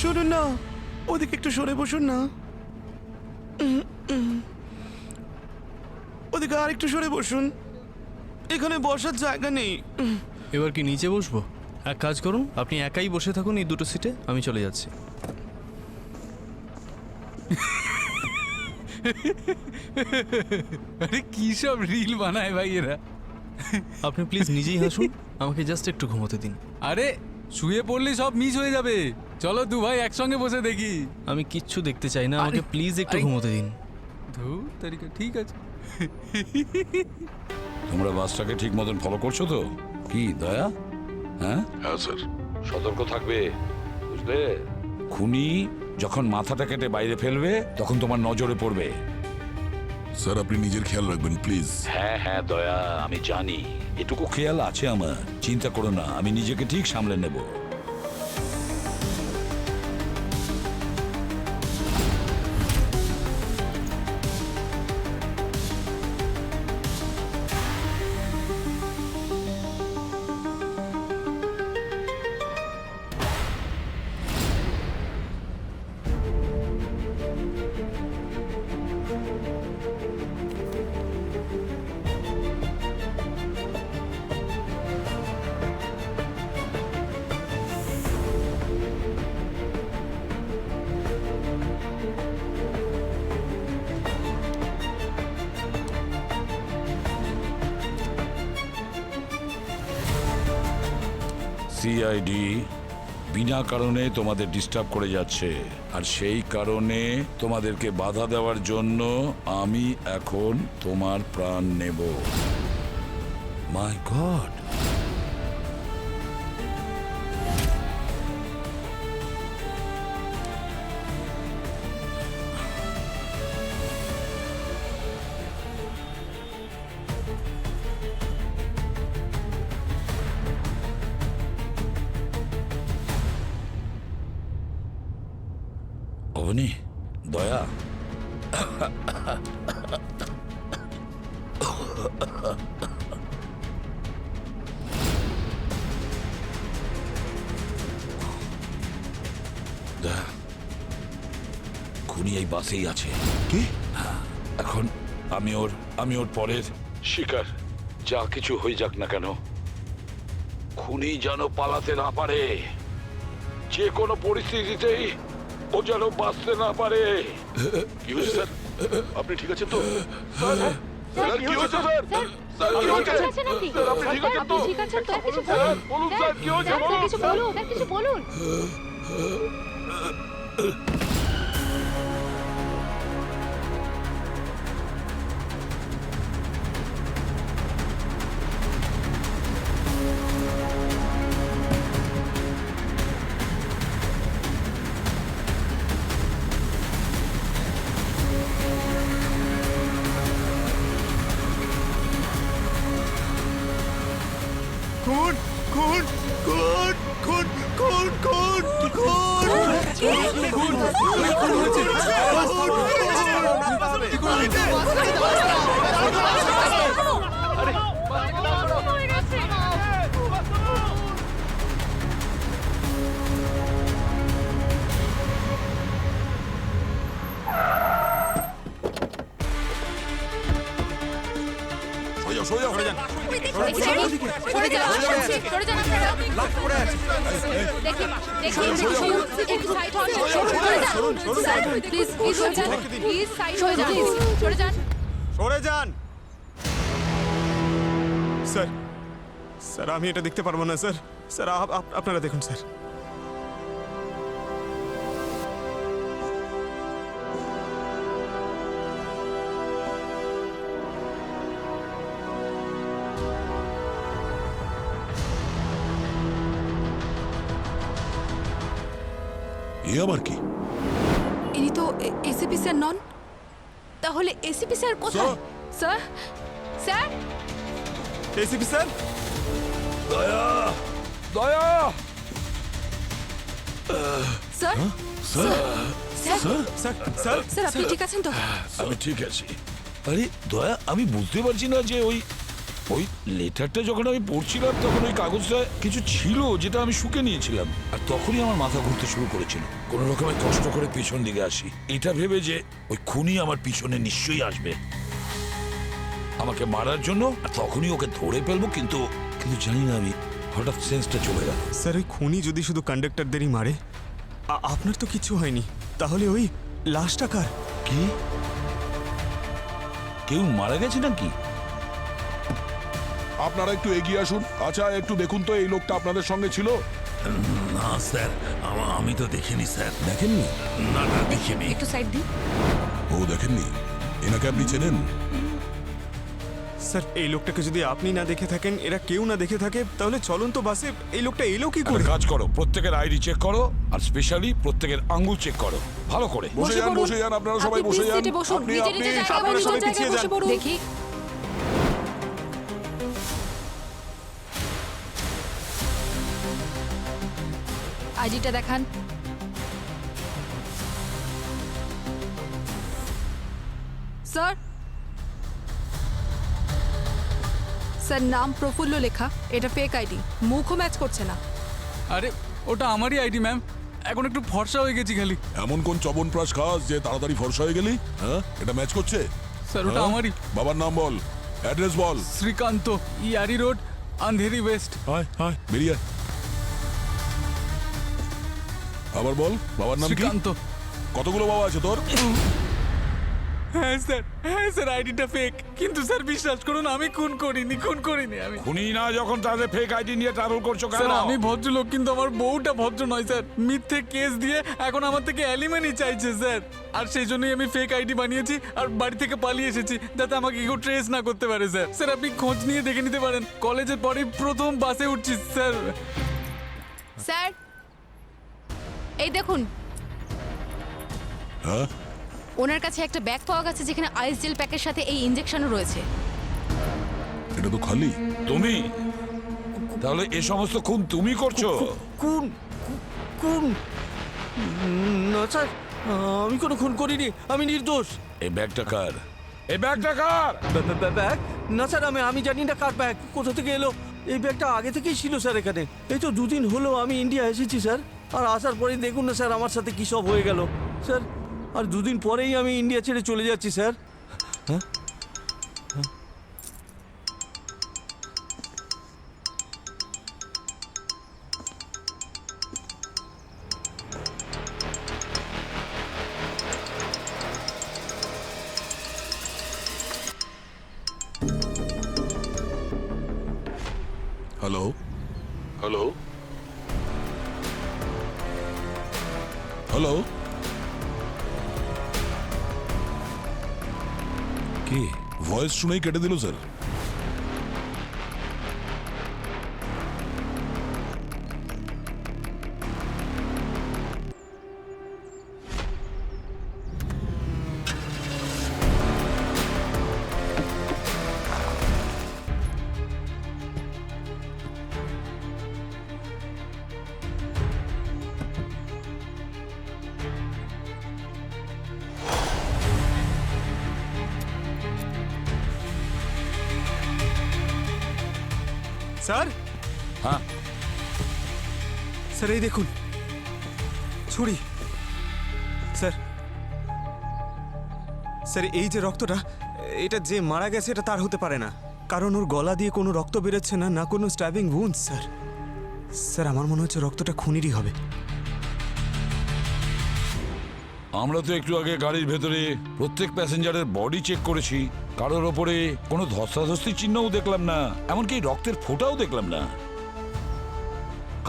J: শুনুন না, ওদিকে একটু সরে বসুন না। ওদিকে আর একটু সরে বসুন, এখানে বসার জায়গা নেই।
G: এবার কি নিচে বসবো? এক কাজ করুন, আপনি একাই বসে থাকুন এই দুটো সিটে, আমি চলে যাচ্ছি।
H: আরে কি সব রিল বানায় ভাই এরা।
G: আপনি প্লিজ নিজেই হাসুন, আমাকে জাস্ট একটু ঘুমোতে দিন।
H: আরে শুয়ে পড়লে সব মিস হয়ে যাবে, চলো দু ভাই একসঙ্গে বসে দেখি।
G: আমি কিচ্ছু দেখতে চাই না, আমাকে প্লিজ একটু ঘুমোতে দিন।
H: ধুর তারিকা, ঠিক আছে।
F: তোমরা বাসটাকে ঠিক মতন ফলো করছো তো? কি দয়া? হ্যাঁ
D: হ্যাঁ স্যার।
F: সতর্ক থাকবে, বুঝলে? খুনি যখন মাথাটা কেটে বাইরে ফেলবে তখন তোমার নজরে পড়বে।
D: স্যার আপনি নিজের খেয়াল রাখবেন প্লিজ।
F: হ্যাঁ হ্যাঁ দয়া, আমি জানি, এটুকু খেয়াল আছে আমার, চিন্তা করো না, আমি নিজেকে ঠিক সামলে নেব। সিআইডি বিনা কারণে তোমাদের ডিস্টার্ব করে যাচ্ছে, আর সেই কারণে তোমাদেরকে বাধা দেওয়ার জন্য আমি এখন তোমার প্রাণ নেব। মাই গড, অবনী, দয়া, দয়া, খুনি এই বাসেই আছে।
D: কি?
F: এখন আমি ওর পরের শিকার। যা কিছু হয়ে যাক না কেন, খুনি যেন পালাতে না পারে। যে কোনো পরিস্থিতিতেই ও যেন বাঁচতে না পারে।
D: কি হয়েছে স্যার? আপনি ঠিক আছেন তো? স্যার, কি হয়েছে স্যার? স্যার, কি হয়েছে? স্যার, আপনি ঠিক আছেন তো? স্যার, বলুন স্যার, কি হয়েছে বলুন।
G: খুন খুন খুন খুন খুন খুন খুন
D: সোজা সরে যান।
G: সরে যান। স্যার, স্যার আমি এটা দেখতে পারবো না স্যার। স্যার আপনারা দেখুন স্যার।
D: এ আবার কি?
C: ইনি তো এসিপি স্যার নন। তাহলে এসিপি স্যার কোথায়? Sir, sir,
G: ACP sir.
F: দয়া, দয়া,
C: sir,
D: sir,
C: sir,
G: sir sir
C: sir আপনি ঠিক আছেন তো?
F: আমি ঠিক আছি। আরে দয়া, আমি বুঝতে পারছি না যে ওই লেটারটা যখন আমি পড়ছিলাম তখন ওই কাগজটা কিছু ছিল যেটা আমি শুকে নিয়েছিলাম, আর তখনই আমার মাথা ঘুরতে শুরু করেছিল। কোন রকমে কষ্ট করে পিছন দিকে আসি, এটা ভেবে যে ওই খুনি আমার পিছনে নিশ্চয়ই আসবে আমাকে মারার জন্য, আর তখনই ওকে ধরে ফেলবো। কিন্তু জানি না, আমি হঠাৎ সেন্সটা চলে গেল।
G: স্যার ওই খুনি যদি শুধু কন্ডাক্টরদেরই মারে, আপনার তো কিছু হয়নি, তাহলে ওই লাশটা কার?
F: কি কেউ মারা গেছে নাকি?
D: আপনারা একটু এগিয়ে আসুন। আচ্ছা, একটু দেখুন তো এই লোকটা আপনাদের সঙ্গে ছিল?
K: না স্যার, আমি তো দেখিনি স্যার।
D: দেখেননি?
K: না না, দেখিনি।
L: একটু সাইড দিন।
D: ও দেখেননি? এনাকে আপনি চেনেন?
G: স্যার এই লোকটাকে যদি আপনি না দেখে থাকেন, এরা কেউ না দেখে থাকে, তাহলে চলন্ত বাসে এই লোকটা এলো কি করে?
F: কাজ করো, প্রত্যেকের আইডি চেক করো, আর স্পেশালি প্রত্যেকের আঙ্গুল চেক করো ভালো করে।
D: বসে যান, আপনারা সবাই বসে যান।
G: আপনারা সবাই পিছিয়ে যান।
C: দেখি আইডিটা দেখান। স্যার, স্যার নাম প্রফুল্ল লেখা, এটা ফেক আইডি, মুখও ম্যাচ করছে না।
H: আরে ওটা আমারই আইডি ম্যাম, এখন একটু ফর্সা হয়ে গেছি খালি।
D: এমন কোন চবনপ্রাশ খাস যে তাড়াতাড়ি ফর্সা হয়ে গেলি? হ্যাঁ, এটা ম্যাচ করছে?
H: স্যার ওটা আমারই।
D: বাবার নাম বল, অ্যাড্রেস বল।
H: Shrikant, Yari road, Andheri west.
D: হায় হায়, বেরিয়ে আবার বল, বাবার নাম কি?
H: শ্রীকান্ত।
D: কতগুলো বাবা আছে তোর?
H: হ্যাঁ স্যার, আইডিটা ফেক। কিন্তু স্যার বিশ্বাস করুন আমি খুন করিনি আমি।
F: খুনি না যখন তাদের ফেক আইডি নিয়ে ট্রাভেল করছো কেন?
H: স্যার আমি ভদ্রলোক, কিন্তু আমার বউটা ভদ্র নয় স্যার। মিথ্যে কেস দিয়ে এখন আমার থেকে অ্যালিমানি চাইছে স্যার। আর সেই জন্যই আমি ফেক আইডি বানিয়েছি আর বাড়ি থেকে পালিয়ে এসেছি, যাতে আমাকে কেউ ট্রেস না করতে পারে স্যার। স্যার আপনি খোঁজ নিয়ে দেখে নিতে পারেন, কলেজের পরেই প্রথম বাসে উঠছি স্যার।
E: স্যার এই দেখুন,
D: হ্যাঁ,
E: ওনার কাছে একটা ব্যাগ পাওয়া গেছে যেখানে আইস জেল প্যাকের সাথে এই ইনজেকশনও রয়েছে।
D: এটা তো খালি।
F: তুমি তাহলে এ সমস্ত খুন তুমি করছো?
G: কোন না স্যার, আমি কোনো খুন করিনি, আমি নির্দোষ।
F: এই ব্যাগটা কার? এই ব্যাগটা কার?
G: ব্যাগ না স্যার, আমি জানি না কার ব্যাগ, কোথা থেকে এলো। এই ব্যাগটা আগে থেকেই ছিল স্যার এখানে। এই তো 2 দিন হলো আমি ইন্ডিয়া এসেছি স্যার। আর আসার পরেই দেখুন না স্যার আমার সাথে কী সব হয়ে গেল স্যার। আর 2 দিন পরেই আমি ইন্ডিয়া ছেড়ে চলে যাচ্ছি স্যার। হ্যাঁ
D: হ্যালো, হ্যালো, হ্যালো।
F: কি
D: ভয়েস শুনেই কেটে দিল স্যার।
J: স্যার,
F: হ্যাঁ
J: স্যার এই দেখুন ছুরি। স্যার স্যার এই যে রক্তটা, এটা যে মারা গেছে এটা তার হতে পারে না, কারণ ওর গলা দিয়ে কোনো রক্ত বেরোচ্ছে না, না কোনো স্ট্যাবিং উন্ডস স্যার। স্যার আমার মনে হচ্ছে রক্তটা খুনিরই হবে।
F: আমরা তো একটু আগে গাড়ির ভেতরে প্রত্যেক প্যাসেঞ্জারের বডি চেক করেছি, কারোর ওপরে কোনো ধস্তাধস্তির চিহ্নও দেখলাম না, এমনকি রক্তের ফোঁটাও দেখলাম না।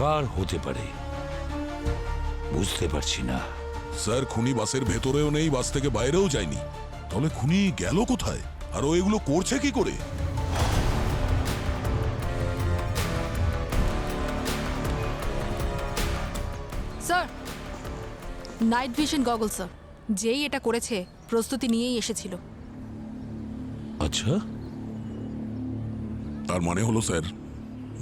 F: কার হতে পারে বুঝতে পারছি না।
D: স্যার খুনি বাসের ভেতরেও নেই, বাস থেকে বাইরেও যায়নি। তাহলে খুনি গেল কোথায়, আর ও এগুলো করছে কি করে?
C: Sir, night vision goggle sir. যেই এটা করেছে প্রস্তুতি নিয়েই এসেছিল।
F: আচ্ছা,
D: তার মানে হলো স্যার,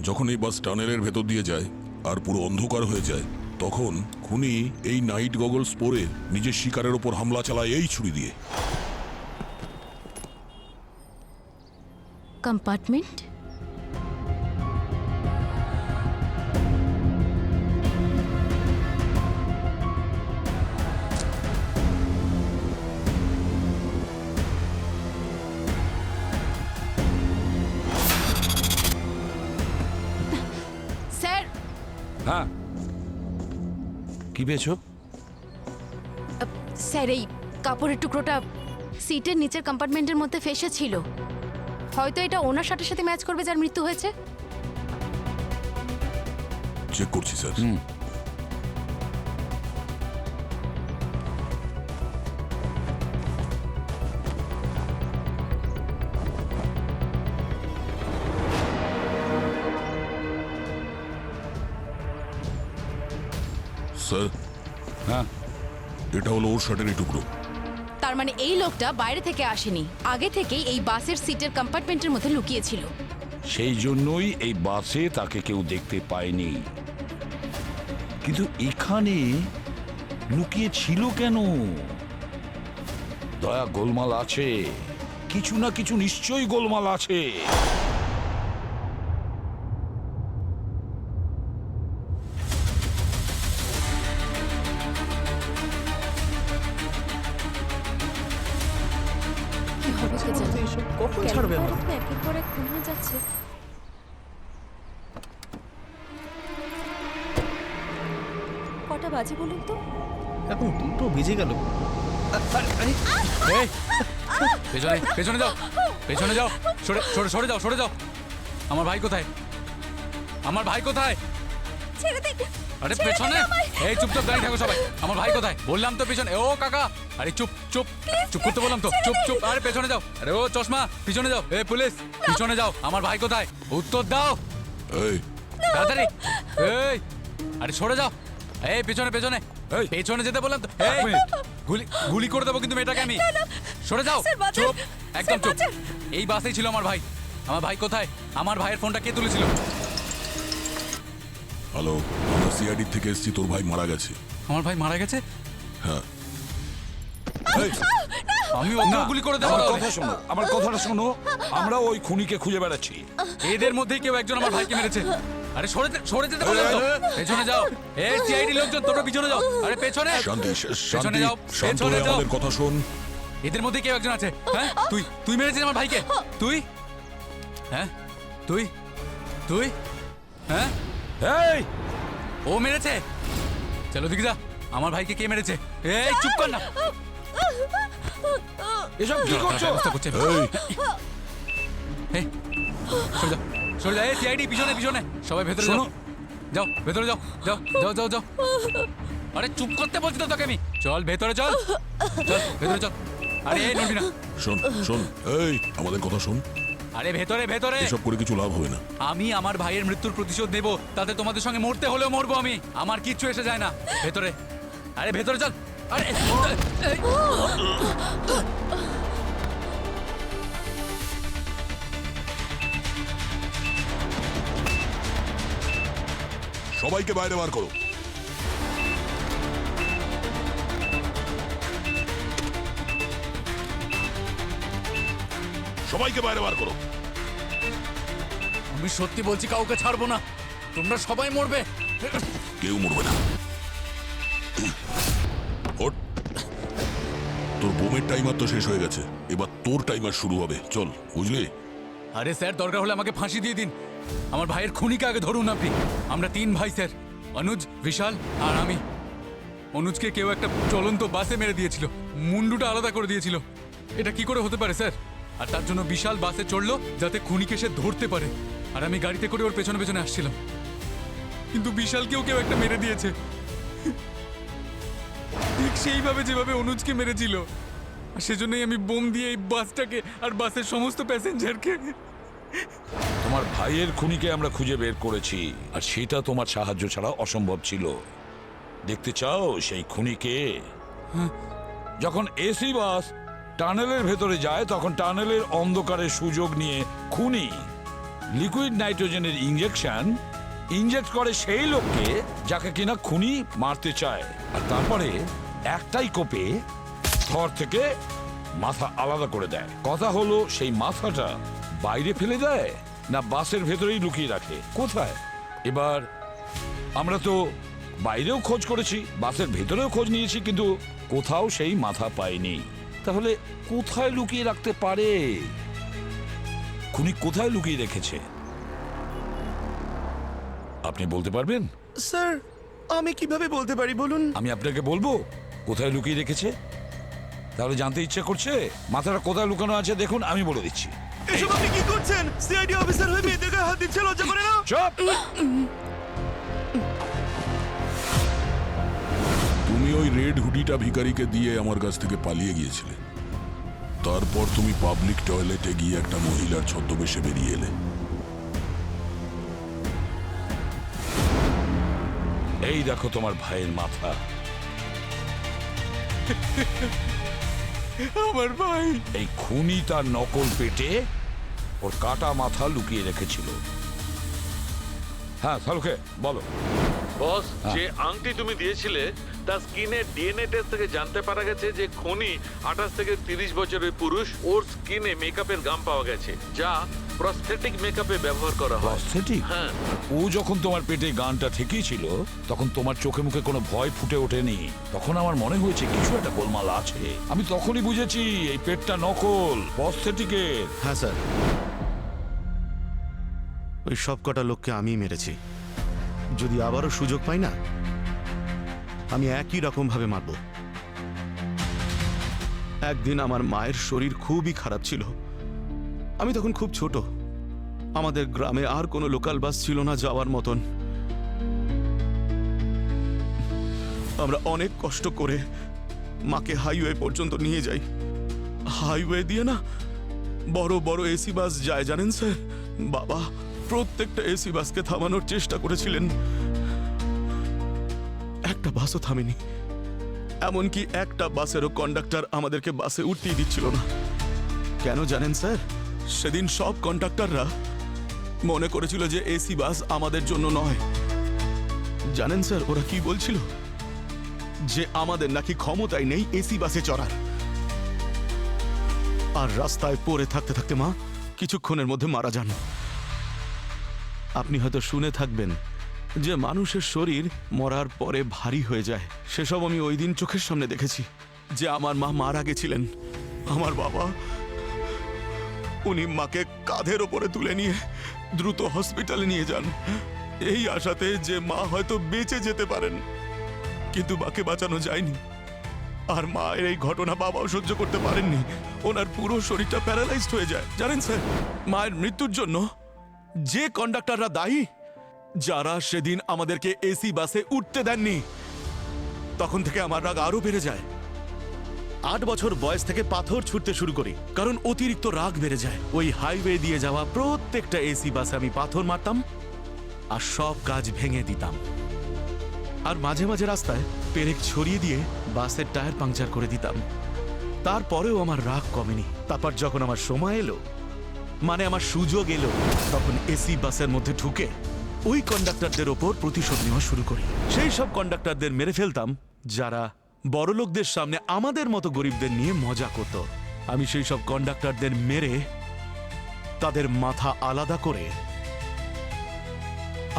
D: যখন এই বাস টানেলের ভেতর দিয়ে যায় আর পুরো অন্ধকার হয়ে যায়, তখন খুনি এই নাইট গগলস পরে নিজের শিকারের ওপর হামলা চালায় এই ছুরি দিয়ে।
E: কম্পার্টমেন্ট? স্যার,
F: হ্যাঁ কি পেয়েছো?
E: স্যার এই কাপড়ের টুকরোটা সিটের নিচের কম্পার্টমেন্টের মধ্যে ফেসে ছিল। হয়তো এটা ওনার সাথে সাথে ম্যাচ করবে যার মৃত্যু হয়েছে।
D: চেক করছি স্যার। স্যার,
F: হ্যাঁ
D: এটা হলো ওর শার্টের টুকরো।
E: তার মানে এই লোকটা বাইরে থেকে আসেনি, আগে থেকেই এই বাসের সিটের কম্পার্টমেন্টের মধ্যে লুকিয়েছিল।
F: সেই জন্যই এই বাসে তাকে কেউ দেখতে পায়নি। কিন্তু এখানে লুকিয়ে ছিল কেন? দয়া, গোলমাল আছে, কিছু না কিছু নিশ্চয়ই গোলমাল আছে।
G: কখন ছাড়বে আমার?
E: একের পর এক খুন হয়ে যাচ্ছে। কটা বাজে বলুন তো?
G: এখন 2টো বেজে গেল।
H: পেছনে পেছনে যাও। পেছনে যাও, সরে সরে সরে যাও, সরে যাও। আমার ভাই কোথায়? আমার ভাই কোথায়?
L: ছেড়ে দে।
H: আরে
L: ছেড়ে দে
H: পেছনে।
L: আমায়।
H: এই চুপচাপ দাঁড়িয়ে থাকো সবাই। আমার ভাই কোথায়? বললাম তো পেছনে। ও কাকা, আরে চুপ চুপ চুপ করতে বললাম তো। চুপ চুপ। আরে পেছনে যাও। আরে ও চশমা, পিছনে যাও। এই পুলিশ, পিছনে যাও। আমার ভাই কোথায়? উত্তর দাও
D: এই
H: তাড়াতাড়ি। এই আরে সরে যাও। এই পেছনে পেছনে। এই পেছনে যেতে বললাম তো। এই গুলি গুলি করে দেবো কিন্তু মেয়েটাকে আমি। সরে যাও।
L: স্যার, বাঁচান।
H: চুপ, একদম
L: স্যার,
H: চুপ।
L: বাঁচান।
H: এই বাসেই ছিল আমার ভাই। আমার ভাই কোথায়? আমার ভাইয়ের ফোনটা কে তুলেছিল?
D: হ্যালো, আমরা সিআইডি থেকে এসেছি, তোর ভাই মারা গেছে।
H: আমার ভাই মারা গেছে?
D: হ্যাঁ। এই,
H: আমি ওকেও গুলি করে দেবো
F: আমার
H: তাহলে।
F: কথা শোনো, আমার কথাটা শোনো। আমরা ওই খুনিকে খুঁজে বেড়াচ্ছি।
H: এদের মধ্যেই কেউ একজন আমার ভাইকে মেরেছে। আরে সরে যেতে বললাম তো। পেছনে যাও। এই সিআইডি লোকজন, তোমরা পিছনে যাও। আরে পেছনে।
D: শান্তি,
H: পেছনে
D: শান্তি,
H: যাও,
D: শান্ত
H: পেছনে
D: হয়ে
H: যাও।
D: আমাদের কথা শোন।
H: এদের মধ্যে কেউ একজন আছে। হ্যাঁ, তুই মেরেছিস আমার ভাইকে? তুই? হ্যাঁ, তুই? হ্যাঁ,
F: এই
H: ও মেরেছে। চলো দিকে যা। আমার ভাইকে কে মেরেছে? এই চুপ কর না।
F: এসব কি করছো?
H: ব্যবস্থা করছে।
D: এই,
H: এই, সরে যাও, সরে যাও। এই সিআইডি পিছনে পিছনে। সবাই ভেতরে যাও।
F: শোনো।
H: যাও ভেতরে যাও, যাও যাও যাও যাও। আরে চুপ করতে বলছি তো তোকে আমি। চল ভেতরে চল, চল ভেতরে চল। আরে এই নড়বি না।
D: শোন শোন, এই আমাদের কথা শোন।
H: আরে ভেতরে ভেতরে।
D: এসব করে কিছু লাভ হবে না।
H: আমি আমার ভাইয়ের মৃত্যুর প্রতিশোধ নেব, তাতে তোমাদের সঙ্গে মরতে হলেও মরবো আমি। আমার কিচ্ছু এসে যায় না। ভেতরে, আরে ভেতরে চল। আরে এই,
D: সবাইকে বাইরে বার করো। সবাইকে বাইরে বার করো।
H: আমি সত্যি বলছি, কাউকে ছাড়বো না। তোমরা সবাই মরবে।
D: কেউ মরবে না। ওঠ। তোর বোমের টাইমার তো শেষ হয়ে গেছে, এবার তোর টাইমার শুরু হবে। চল, বুঝলি?
H: আরে স্যার, দরকার হলে আমাকে ফাঁসি দিয়ে দিন। আমার ভাইয়ের খুনিকে আগে ধরুন আপনি। আমরা 3 ভাই স্যার, অনুজ, বিশাল আর আমি। অনুজকে কেউ একটা চলন্ত বাসে মেরে দিয়েছিল, মুন্ডুটা আলাদা করে দিয়েছিল। এটা কি করে হতে পারে স্যার? আর তার জন্য বিশাল বাসে চড়লো যাতে খুনিকে সে ধরতে পারে। আর আমি গাড়িতে করে ওর পেছনে পেছনে আসছিলাম, কিন্তু বিশালকেও কেউ একটা মেরে দিয়েছে, ঠিক সেইভাবে যেভাবে অনুজকে মেরেছিল। আর সেজন্যই আমি বোম দিয়ে এই বাসটাকে আর বাসের সমস্ত প্যাসেঞ্জারকে।
F: তোমার ভাইয়ের খুনিকে আমরা খুঁজে বের করেছি, আর সেটা তোমার সাহায্য ছাড়া অসম্ভব ছিল। দেখতে চাও সেই খুনিকে? যখন এসি বাস টানেলের ভেতরে যায়, তখন টানেলের অন্ধকারের সুযোগ নিয়ে খুনি লিকুইড নাইট্রোজেনের ইনজেক্ট করে সেই লোককে যাকে কিনা খুনি মারতে চায়। আর তারপরে একটাই কোপে ধর থেকে মাথা আলাদা করে দেয়। কথা হলো, সেই মাথাটা বাইরে ফেলে দেয় না বাসের ভেতরেই লুকিয়ে রাখে? কোথায়? এবার আমরা তো বাইরেও খোঁজ করেছি, বাসের ভেতরেও খোঁজ নিয়েছি, কিন্তু কোথাও সেই মাথা পাইনি। তাহলে কোথায় লুকিয়ে রাখতে পারে? খুনি কোথায় লুকিয়ে রেখেছে আপনি বলতে পারবেন?
I: স্যার, আমি কিভাবে বলতে পারি বলুন?
F: আমি আপনাকে বলবো কোথায় লুকিয়ে রেখেছে? তাহলে জানতে ইচ্ছা করছে? মাথাটা কোথায় লুকানো আছে দেখুন, আমি বলে দিচ্ছি।
I: এসব আপনি কি করছেন? সিআইডি অফিসার হয়ে মেয়েদের গায়ে হাত দিচ্ছে, লজ্জা করে না?
F: চুপ!
D: তুমি ওই রেড হুডিটা ভিখারিকে দিয়ে আমার কাছ থেকে পালিয়ে গিয়েছিলে। তারপর তুমি পাবলিক টয়লেটে গিয়ে একটা মহিলার ছদ্মবেশে বেরিয়ে এলে।
F: এই দেখো তোমার ভাইয়ের মাথা।
H: আমার ভাই।
F: এই খুনি তার নকল পেটে ওর কাটা মাথা লুকিয়ে রেখেছিল। হ্যাঁ সালুকে বলো।
K: বস, যে আংটি তুমি দিয়েছিলে তার স্কিনে ডিএনএ টেস্ট থেকে জানতে পারা গেছে যে খুনি 28 থেকে 30 বছরের পুরুষ। ওর স্কিনে মেকআপের গাম পাওয়া গেছে, যা প্রস্থেটিক মেকআপে ব্যবহার করা হয়।
F: প্রস্থেটিক?
K: হ্যাঁ।
F: ও যখন তোমার পেটে গানটা ঠিকই ছিল, তখন তোমার চোখে মুখে কোনো ভয় ফুটে ওঠেনি। তখন আমার মনে হয়েছে কিছু একটা গোলমাল আছে। আমি তখনই বুঝেছি এই পেটটা নকল, প্রস্থেটিকের।
I: হ্যাঁ স্যার, ওই সব কটা লোককে আমি মেরেছি। যদি আবারও সুযোগ পাই না, আমি একই রকম ভাবে মারব। একদিন আমার মায়ের শরীর খুবই খারাপ ছিল, আমি তখন খুব ছোট, আমাদের গ্রামে আর কোনো লোকাল বাস ছিল না যাওয়ার মতন। আমরা অনেক কষ্ট করে মাকে হাইওয়ে পর্যন্ত নিয়ে যাই। হাইওয়ে দিয়ে না বড় বড় এসি বাস যায় জানেন স্যার। বাবা প্রত্যেকটা এসি বাসকে থামানোর চেষ্টা করেছিলেন, একটা বাসও থামেনি। এমনকি একটা বাসেরও কন্ডাক্টর আমাদেরকে বাসে উঠতেই দিচ্ছিল না। কেন জানেন স্যার? সেদিন সব কন্ডাক্টররা মনে করেছিল যে এসি বাস আমাদের জন্য নয়। জানেন স্যার ওরা কি বলছিল? যে আমাদের নাকি ক্ষমতাই নেই এসি বাসে চড়ার। আর রাস্তায় পড়ে থাকতে থাকতে মা কিছুক্ষণের মধ্যে মারা যান। আপনি হয়তো শুনে থাকবেন যে মানুষের শরীর মরার পরে ভারী হয়ে যায়। সেসব আমি ওই দিন চোখের সামনে দেখেছি। যে আমার মা মারা গেছিলেন, আমার বাবা উনি মাকে কাঁধের ওপরে তুলে নিয়ে দ্রুত হসপিটালে নিয়ে যান, এই আশাতে যে মা হয়তো বেঁচে যেতে পারেন। কিন্তু মাকে বাঁচানো যায়নি। আর মায়ের এই ঘটনা বাবাও সহ্য করতে পারেননি। ওনার পুরো শরীরটা প্যারালাইজড হয়ে যায়। জানেন স্যার মায়ের মৃত্যুর জন্য যে কন্ডাক্টররা দায়ী, যারা সেদিন আমাদেরকে এসি বাসে উঠতে দেননি, তখন থেকে আমার রাগ আরো বেড়ে যায়। 8 বছর বয়স থেকে পাথর ছুটতে শুরু করি, কারণ অতিরিক্ত রাগ বেড়ে যায়। ওই হাইওয়ে দিয়ে যাওয়া প্রত্যেকটা এসি বাসে আমি পাথর মারতাম আর সব কাজ ভেঙে দিতাম। আর মাঝে মাঝে রাস্তায় পেরেক ছড়িয়ে দিয়ে বাসের টায়ার পাংচার করে দিতাম। তারপরেও আমার রাগ কমেনি। তারপর যখন আমার সময় এলো, মানে আমার সুযোগ এলো, তখন এসি বাসের মধ্যে ঢুকে ওই কন্ডাক্টরদের ওপর প্রতিশোধ নেওয়া শুরু করি। সেই সব কন্ডাক্টরদের মেরে ফেলতাম যারা বড়লোকদের সামনে আমাদের মতো গরিবদের নিয়ে মজা করত। আমি সেই সব কন্ডাক্টরদের মেরে তাদের মাথা আলাদা করে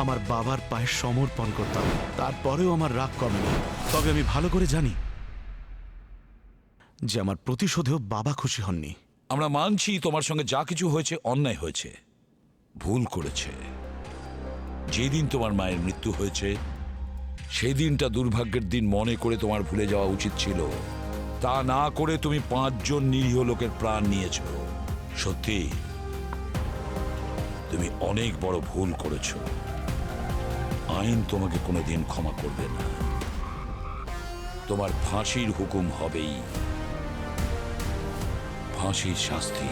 I: আমার বাবার পায়ে সমর্পণ করতাম। তারপরেও আমার রাগ কমেনি। তবে আমি ভালো করে জানি যে আমার প্রতিশোধেও বাবা খুশি হননি।
F: আমরা মানছি তোমার সঙ্গে যা কিছু হয়েছে অন্যায় হয়েছে, ভুল করেছে। যেদিন তোমার মায়ের মৃত্যু হয়েছে সেই দিনটা দুর্ভাগ্যের দিন মনে করে তোমার ভুলে যাওয়া উচিত ছিল। তা না করে তুমি 5 জন নিরীহ লোকের প্রাণ নিয়েছ। সত্যি তুমি অনেক বড় ভুল করেছ। আইন তোমাকে কোনোদিন ক্ষমা করবে না। তোমার ফাঁসির হুকুম হবেই, ফাঁসির শাস্তি।